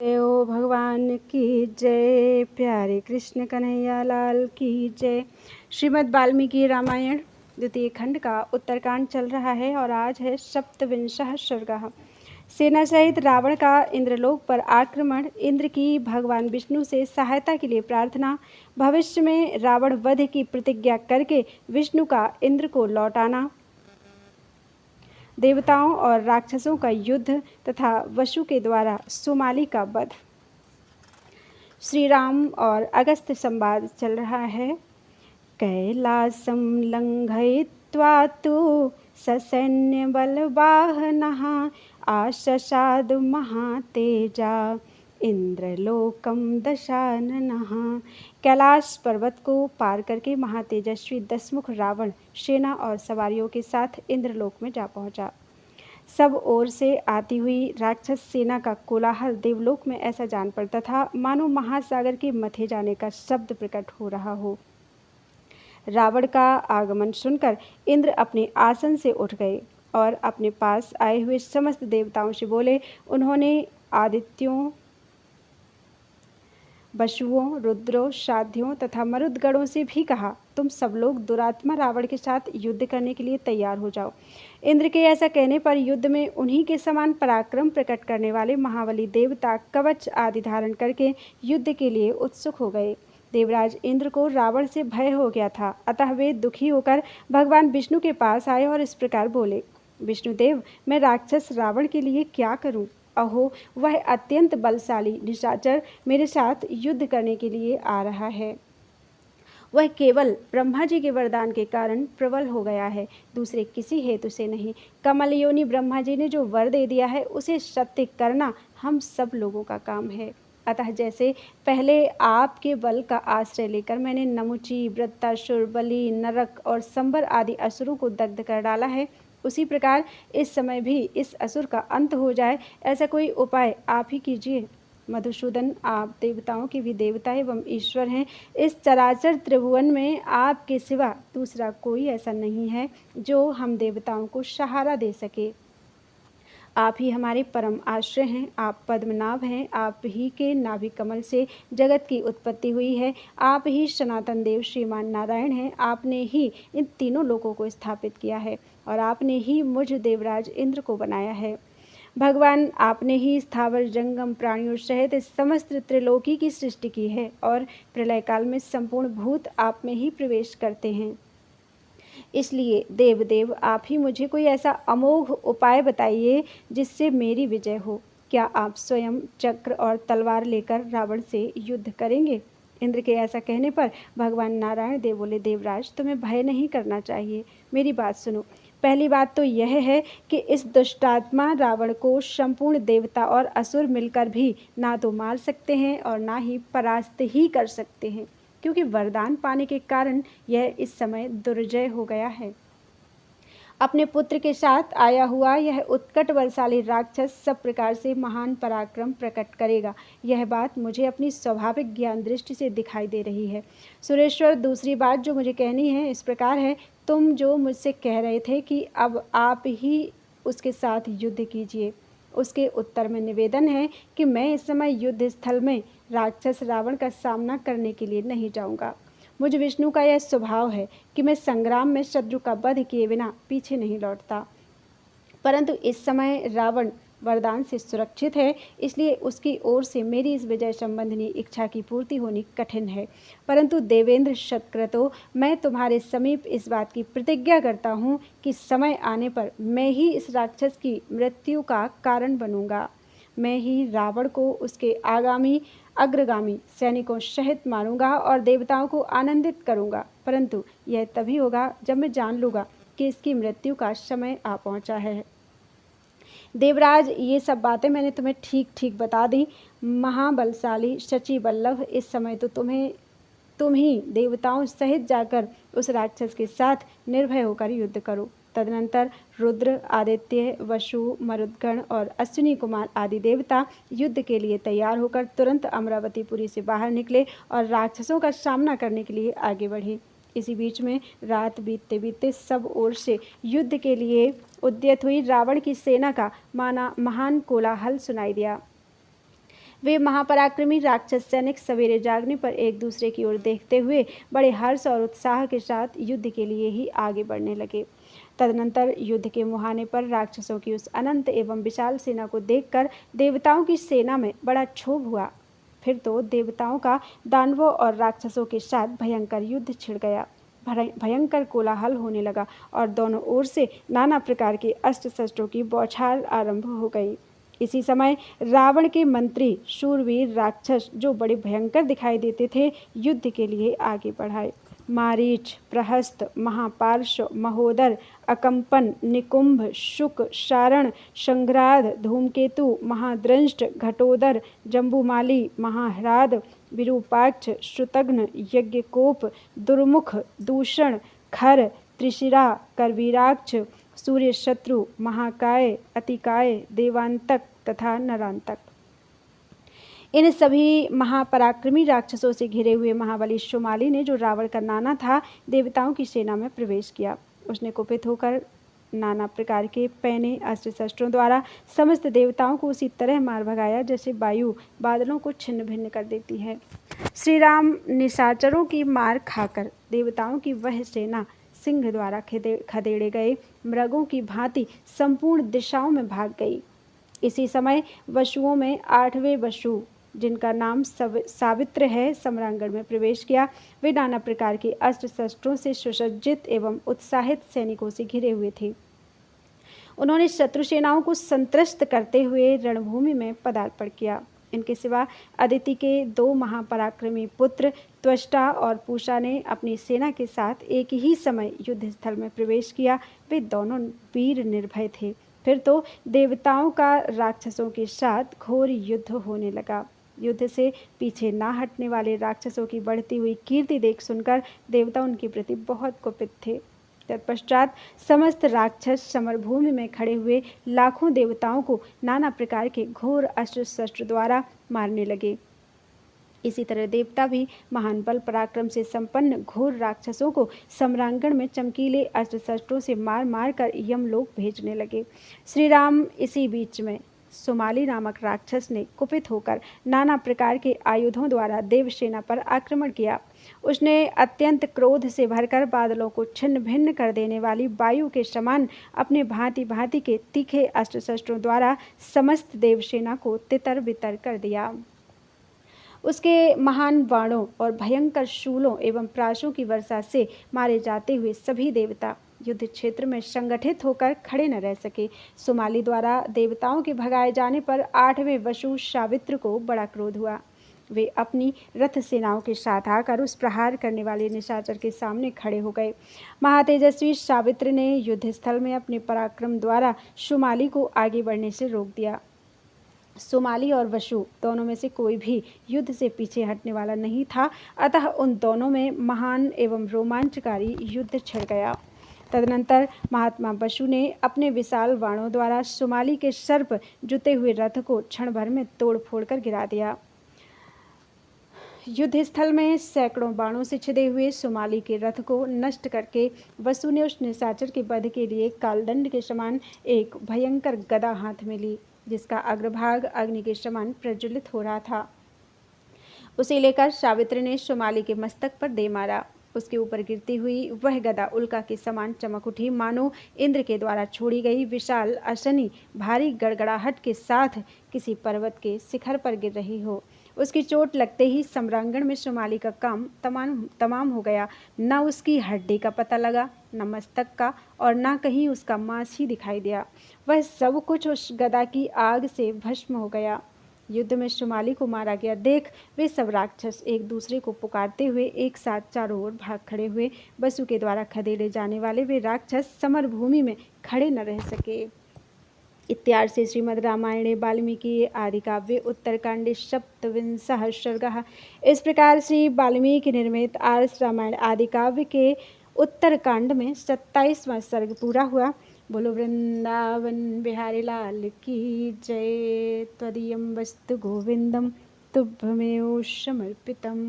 देव भगवान की जय। प्यारे कृष्ण कन्हैया लाल की जय। श्रीमद् वाल्मीकि रामायण द्वितीय खंड का उत्तरकांड चल रहा है और आज है सप्तविंशः सर्गः। सेना सहित रावण का इंद्रलोक पर आक्रमण, इंद्र की भगवान विष्णु से सहायता के लिए प्रार्थना, भविष्य में रावण वध की प्रतिज्ञा करके विष्णु का इंद्र को लौटाना, देवताओं और राक्षसों का युद्ध तथा वसु के द्वारा सुमाली का वध। श्री राम और अगस्त्य संवाद चल रहा है। कैलासं लंघयित्वा तु ससैन्य बलवाहनः आशशाद महातेजा इंद्रलोकम दशाननः। कैलाश पर्वत को पार करके महातेजस्वी दसमुख रावण सेना और सवारियों के साथ इंद्रलोक में जा पहुंचा। सब ओर से आती हुई राक्षस सेना का कोलाहल देवलोक में ऐसा जान पड़ता था मानो महासागर के मथे जाने का शब्द प्रकट हो रहा हो। रावण का आगमन सुनकर इंद्र अपने आसन से उठ गए और अपने पास आए हुए समस्त देवताओं से बोले। उन्होंने आदित्यों, वसुओं, रुद्रों, साध्यों तथा मरुदगणों से भी कहा, तुम सब लोग दुरात्मा रावण के साथ युद्ध करने के लिए तैयार हो जाओ। इंद्र के ऐसा कहने पर युद्ध में उन्हीं के समान पराक्रम प्रकट करने वाले महाबली देवता कवच आदि धारण करके युद्ध के लिए उत्सुक हो गए। देवराज इंद्र को रावण से भय हो गया था, अतः वे दुखी होकर भगवान विष्णु के पास आए और इस प्रकार बोले। विष्णुदेव, मैं राक्षस रावण के लिए क्या करूं? अहो, वह अत्यंत बलशाली निशाचर मेरे साथ युद्ध करने के लिए आ रहा है। वह केवल ब्रह्मा जी के वरदान के कारण प्रबल हो गया है, दूसरे किसी हेतु से नहीं। कमल योनि ब्रह्मा जी ने जो वर दे दिया है उसे सत्य करना हम सब लोगों का काम है। अतः जैसे पहले आपके बल का आश्रय लेकर मैंने नमुची, वृत्तासुर, बलि, नरक और संबर आदि असुरों को दग्ध कर डाला है, उसी प्रकार इस समय भी इस असुर का अंत हो जाए, ऐसा कोई उपाय आप ही कीजिए। मधुसूदन, आप देवताओं के भी देवता एवं ईश्वर हैं। इस चराचर त्रिभुवन में आपके सिवा दूसरा कोई ऐसा नहीं है जो हम देवताओं को सहारा दे सके। आप ही हमारे परम आश्रय हैं, आप पद्मनाभ हैं, आप ही के नाभि कमल से जगत की उत्पत्ति हुई है, आप ही सनातन देव श्रीमान नारायण हैं, आपने ही इन तीनों लोकों को स्थापित किया है और आपने ही मुझ देवराज इंद्र को बनाया है। भगवान, आपने ही स्थावर जंगम प्राणियों सहित समस्त त्रिलोकी की सृष्टि की है और प्रलय काल में संपूर्ण भूत आप में ही प्रवेश करते हैं। इसलिए देवदेव, आप ही मुझे कोई ऐसा अमोघ उपाय बताइए जिससे मेरी विजय हो। क्या आप स्वयं चक्र और तलवार लेकर रावण से युद्ध करेंगे? इंद्र के ऐसा कहने पर भगवान नारायण देव बोले, देवराज, तुम्हें भय नहीं करना चाहिए। मेरी बात सुनो। पहली बात तो यह है कि इस दुष्टात्मा रावण को संपूर्ण देवता और असुर मिलकर भी ना तो मार सकते हैं और ना ही परास्त ही कर सकते हैं, क्योंकि वरदान पाने के कारण यह इस समय दुर्जय हो गया है। अपने पुत्र के साथ आया हुआ यह उत्कट बलशाली राक्षस सब प्रकार से महान पराक्रम प्रकट करेगा। यह बात मुझे अपनी स्वाभाविक ज्ञान दृष्टि से दिखाई दे रही है। सुरेश्वर, दूसरी बात जो मुझे कहनी है इस प्रकार है, तुम जो मुझसे कह रहे थे कि अब आप ही उसके साथ युद्ध कीजिए, उसके उत्तर में निवेदन है कि मैं इस समय युद्ध स्थल में राक्षस रावण का सामना करने के लिए नहीं जाऊंगा। मुझ विष्णु का यह स्वभाव है कि मैं संग्राम में शत्रु का वध किए बिना पीछे नहीं लौटता। परंतु इस समय रावण वरदान से सुरक्षित है, इसलिए उसकी ओर से मेरी इस विजय संबंधी इच्छा की पूर्ति होनी कठिन है। परंतु देवेंद्र सत्कृतो, मैं तुम्हारे समीप इस बात की प्रतिज्ञा करता हूँ कि समय आने पर मैं ही इस राक्षस की मृत्यु का कारण बनूंगा। मैं ही रावण को उसके अग्रगामी सैनिकों सहित मारूंगा और देवताओं को आनंदित करूंगा। परंतु यह तभी होगा जब मैं जान लूँगा कि इसकी मृत्यु का समय आ पहुंचा है। देवराज, ये सब बातें मैंने तुम्हें ठीक ठीक बता दी। महाबलशाली शची बल्लभ, इस समय तो तुम ही देवताओं सहित जाकर उस राक्षस के साथ निर्भय होकर युद्ध करो। तदनंतर रुद्र, आदित्य, वसु, मरुदगण और अश्विनी कुमार आदि देवता युद्ध के लिए तैयार होकर तुरंत अमरावतीपुरी से बाहर निकले और राक्षसों का सामना करने के लिए आगे बढ़े। इसी बीच में रात बीतते बीतते सब ओर से युद्ध के लिए उद्यत हुई रावण की सेना का महान कोलाहल सुनाई दिया। वे महापराक्रमी राक्षस सैनिक सवेरे जागने पर एक दूसरे की ओर देखते हुए बड़े हर्ष और उत्साह के साथ युद्ध के लिए ही आगे बढ़ने लगे। तदनंतर युद्ध के मुहाने पर राक्षसों की उस अनंत एवं विशाल सेना को देखकर देवताओं की सेना में बड़ा क्षोभ हुआ। फिर तो देवताओं का दानवों और राक्षसों के साथ भयंकर युद्ध छिड़ गया। भयंकर कोलाहल होने लगा और दोनों ओर से नाना प्रकार के अस्त्र शस्त्रों की बौछार आरंभ हो गई। इसी समय रावण के मंत्री शूरवीर राक्षस, जो बड़े भयंकर दिखाई देते थे, युद्ध के लिए आगे बढ़ाए। मारीच, प्रहस्त, महापार्श्व, महोदर, अकंपन, निकुंभ, शुक, शारण, संघ्राद, धूमकेतु, महाद्रंष्ट, घटोदर, जम्बूमाली, महाह्राद, विरूपाक्ष, श्रुतघ्न, यज्ञकोप, दुर्मुख, दूषण, खर, त्रिशिरा, करवीराक्ष, सूर्यशत्रु, महाकाय, अतिकाय, देवांतक तथा नरांतक। इन सभी महापराक्रमी राक्षसों से घिरे हुए महाबली शुमाली ने, जो रावण का नाना था, देवताओं की सेना में प्रवेश किया। उसने कुपित होकर नाना प्रकार के पैने अस्त्र शस्त्रों द्वारा समस्त देवताओं को उसी तरह मार भगाया जैसे वायु बादलों को छिन्न भिन्न कर देती है। श्री राम निशाचरों की मार खाकर देवताओं की वह सेना सिंह द्वारा खदेड़े गए मृगों की भांति संपूर्ण दिशाओं में भाग गई। इसी समय वसुओं में 8वें वसु, जिनका नाम सावित्र है, सम्रांगण में प्रवेश किया। वे नाना प्रकार के अस्त्र शस्त्रों से सुसज्जित एवं उत्साहित सैनिकों से घिरे हुए थे। उन्होंने शत्रु सेनाओं को संत्रस्त करते हुए रणभूमि में पदार्पण किया। इनके सिवा अदिति के 2 महापराक्रमी पुत्र त्वष्टा और पूषा ने अपनी सेना के साथ एक ही समय युद्ध स्थल में प्रवेश किया। वे दोनों वीर निर्भय थे। फिर तो देवताओं का राक्षसों के साथ घोर युद्ध होने लगा। युद्ध से पीछे ना हटने वाले राक्षसों की बढ़ती हुई कीर्ति देख सुनकर देवता उनके प्रति बहुत कुपित थे। तत्पश्चात समस्त राक्षस समरभूमि में खड़े हुए लाखों देवताओं को नाना प्रकार के घोर अस्त्र शस्त्र द्वारा मारने लगे। इसी तरह देवता भी महान बल पराक्रम से संपन्न घोर राक्षसों को सम्रांगण में चमकीले अस्त्र शस्त्रों से मार मार कर यमलोक भेजने लगे। श्री राम इसी बीच में सुमाली नामक राक्षस ने कुपित होकर नाना प्रकार के आयुधों द्वारा देवसेना पर आक्रमण किया। उसने अत्यंत क्रोध से भरकर बादलों को छिन्न भिन्न कर देने वाली वायु के समान अपने भांति भांति के तीखे अस्त्र शस्त्रों द्वारा समस्त देवसेना को तितर बितर कर दिया। उसके महान बाणों और भयंकर शूलों एवं प्राशों की वर्षा से मारे जाते हुए सभी देवता युद्ध क्षेत्र में संगठित होकर खड़े न रह सके। सुमाली द्वारा देवताओं के भगाए जाने पर 8वें वसु सावित्र को बड़ा क्रोध हुआ। वे अपनी रथ सेनाओं के साथ आकर उस प्रहार करने वाले निशाचर के सामने खड़े हो गए। महातेजस्वी सावित्र ने युद्ध स्थल में अपने पराक्रम द्वारा सुमाली को आगे बढ़ने से रोक दिया। सुमाली और वसु दोनों में से कोई भी युद्ध से पीछे हटने वाला नहीं था, अतः उन दोनों में महान एवं रोमांचकारी युद्ध छिड़ गया। तदनंतर महात्मा वसु ने अपने विशाल बाणों द्वारा सुमाली के सर्प जुते हुए रथ को क्षण भर में तोड़ फोड़ कर गिरा दिया। युद्ध स्थल में सैकड़ों बाणों से छिदे हुए सुमाली के रथ को नष्ट करके वसु ने उस निशाचर के वध के लिए कालदंड के समान एक भयंकर गदा हाथ में ली, जिसका अग्रभाग अग्नि के समान प्रज्वलित हो रहा था। उसे लेकर सावित्री ने सुमाली के मस्तक पर दे मारा। उसके ऊपर गिरती हुई वह गदा उल्का के समान चमक उठी, मानो इंद्र के द्वारा छोड़ी गई विशाल अशनी भारी गड़गड़ाहट के साथ किसी पर्वत के शिखर पर गिर रही हो। उसकी चोट लगते ही सम्रांगण में सुमाली का काम तमाम हो गया। न उसकी हड्डी का पता लगा, न मस्तक का, और न कहीं उसका मांस ही दिखाई दिया। वह सब कुछ उस गदा की आग से भस्म हो गया। युद्ध में सुमाली को मारा गया देख वे सब राक्षस एक दूसरे को पुकारते हुए एक साथ चारों ओर भाग खड़े हुए। वसु के द्वारा खदेड़े जाने वाले वे राक्षस समर भूमि में खड़े न रह सके। इत्यार्षे श्रीमद् रामायणे वाल्मीकि आदि काव्ये उत्तरकांडे सप्तविंशः सर्गः। इस प्रकार श्री वाल्मीकि निर्मित आर्ष रामायण आदि काव्य के उत्तरकांड में 27वां सर्ग पूरा हुआ। बोलो वृंदावन बिहारी लाल की जय। त्वदीयं वस्तु गोविंदम तुभ्यमेव समर्पितम्।